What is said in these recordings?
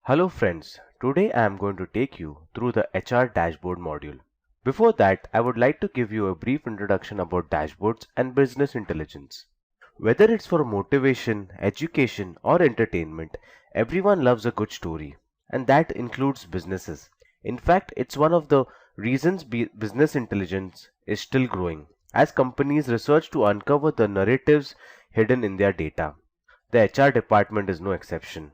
Hello friends, today I am going to take you through the HR dashboard module. Before that, I would like to give you a brief introduction about dashboards and business intelligence. Whether it's for motivation, education, or entertainment, everyone loves a good story, and that includes businesses. In fact, it's one of the reasons business intelligence is still growing, as companies research to uncover the narratives hidden in their data. The HR department is no exception.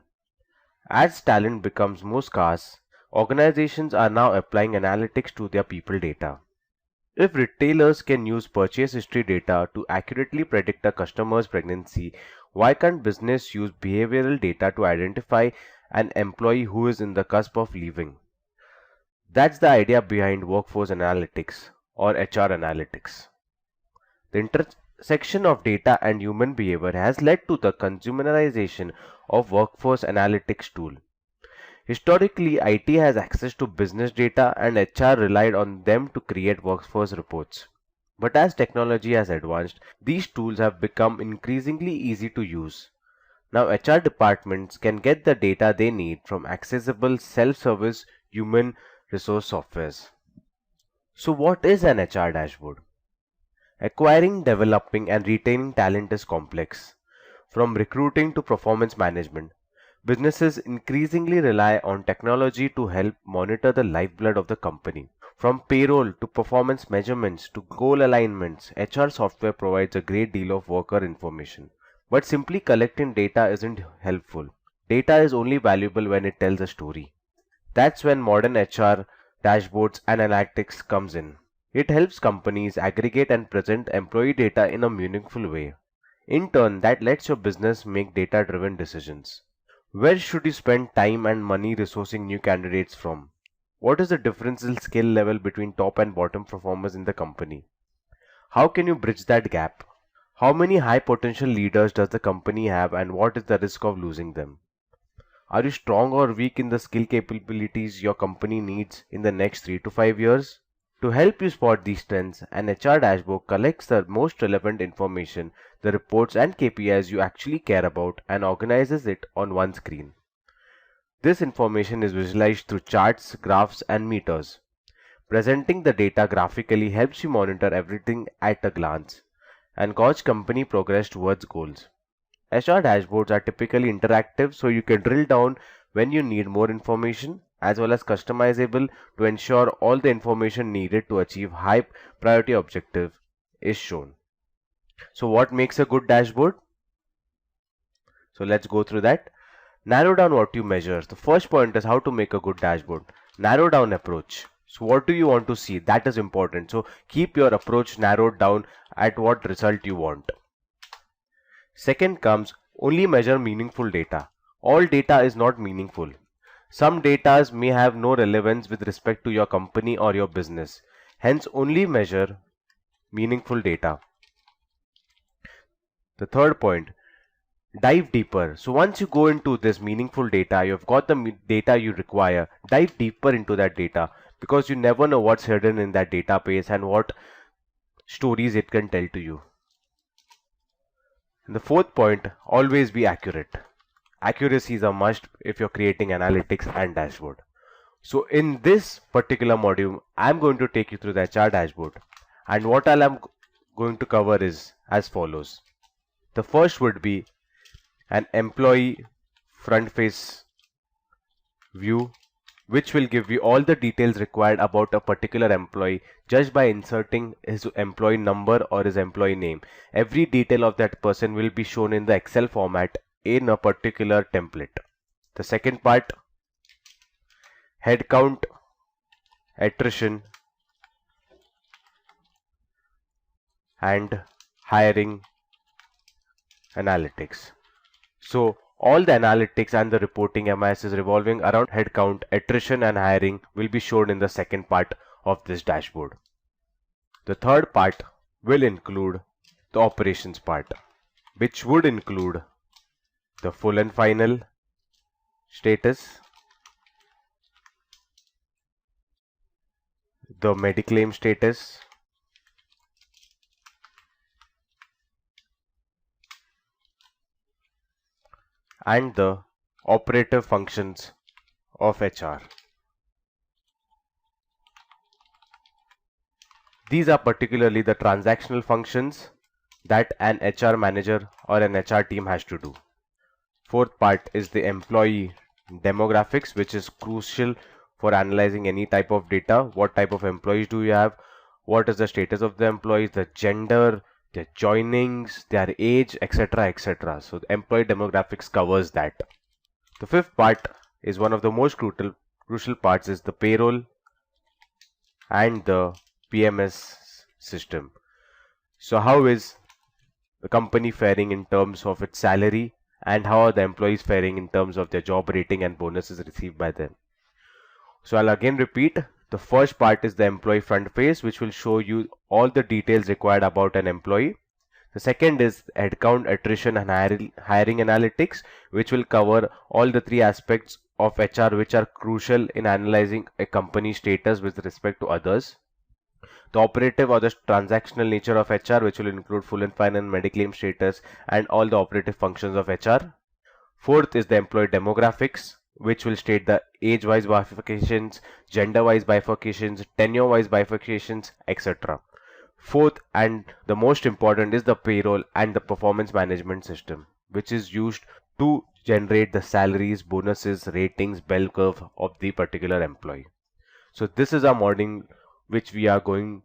As talent becomes more scarce, organizations are now applying analytics to their people data. If retailers can use purchase history data to accurately predict a customer's pregnancy, why can't business use behavioral data to identify an employee who is in the cusp of leaving? That's the idea behind workforce analytics or HR analytics. The intersection of data and human behavior has led to the consumerization of workforce analytics tool. Historically, IT has access to business data and HR relied on them to create workforce reports. But as technology has advanced, these tools have become increasingly easy to use. Now HR departments can get the data they need from accessible self-service human resource softwares. So what is an HR dashboard? Acquiring, developing and retaining talent is complex. From recruiting to performance management, businesses increasingly rely on technology to help monitor the lifeblood of the company. From payroll to performance measurements to goal alignments, HR software provides a great deal of worker information. But simply collecting data isn't helpful. Data is only valuable when it tells a story. That's when modern HR dashboards and analytics comes in. It helps companies aggregate and present employee data in a meaningful way. In turn, that lets your business make data-driven decisions. Where should you spend time and money resourcing new candidates from? What is the difference in skill level between top and bottom performers in the company? How can you bridge that gap? How many high potential leaders does the company have and what is the risk of losing them? Are you strong or weak in the skill capabilities your company needs in the next 3 to 5 years? To help you spot these trends, an HR dashboard collects the most relevant information, the reports and KPIs you actually care about, and organizes it on one screen. This information is visualized through charts, graphs, and meters. Presenting the data graphically helps you monitor everything at a glance and gauge company progress towards goals. HR dashboards are typically interactive, so you can drill down when you need more information, as well as customizable to ensure all the information needed to achieve high priority objective is shown. So what makes a good dashboard? So let's go through that. Narrow down what you measure. The first point is how to make a good dashboard. Narrow down approach. So what do you want to see? That is important. So keep your approach narrowed down at what result you want. Second comes only measure meaningful data. All data is not meaningful. Some data may have no relevance with respect to your company or your business. Hence, only measure meaningful data. The third point, dive deeper. So once you go into this meaningful data, you've got the data you require, dive deeper into that data because you never know what's hidden in that database and what stories it can tell to you. And the fourth point, always be accurate. Accuracy is a must if you're creating analytics and dashboard. So in this particular module, I'm going to take you through the HR dashboard. And what I'm going to cover is as follows. The first would be an employee front face view, which will give you all the details required about a particular employee just by inserting his employee number or his employee name. Every detail of that person will be shown in the Excel format in a particular template. The second part, headcount, attrition, and hiring analytics. So all the analytics and the reporting MIS is revolving around headcount, attrition, and hiring will be shown in the second part of this dashboard. The third part will include the operations part, which would include the full and final status, the Mediclaim status, and the operative functions of HR. These are particularly the transactional functions that an HR manager or an HR team has to do. Fourth part is the employee demographics, which is crucial for analyzing any type of data. What type of employees do you have? What is the status of the employees, the gender, their joinings, their age, etc., etc. So the employee demographics covers that. The fifth part is one of the most crucial parts is the payroll and the PMS system. So how is the company faring in terms of its salary, and how are the employees faring in terms of their job rating and bonuses received by them? So I'll again repeat. The first part is the employee front face, which will show you all the details required about an employee. The second is headcount, attrition and hiring analytics, which will cover all the three aspects of HR which are crucial in analyzing a company's status with respect to others. The operative or the transactional nature of HR, which will include full and final mediclaim status and all the operative functions of HR. Fourth is the employee demographics, which will state the age-wise bifurcations, gender-wise bifurcations, tenure-wise bifurcations, etc. Fourth and the most important is the payroll and the performance management system, which is used to generate the salaries, bonuses, ratings, bell curve of the particular employee. So this is our module which we are going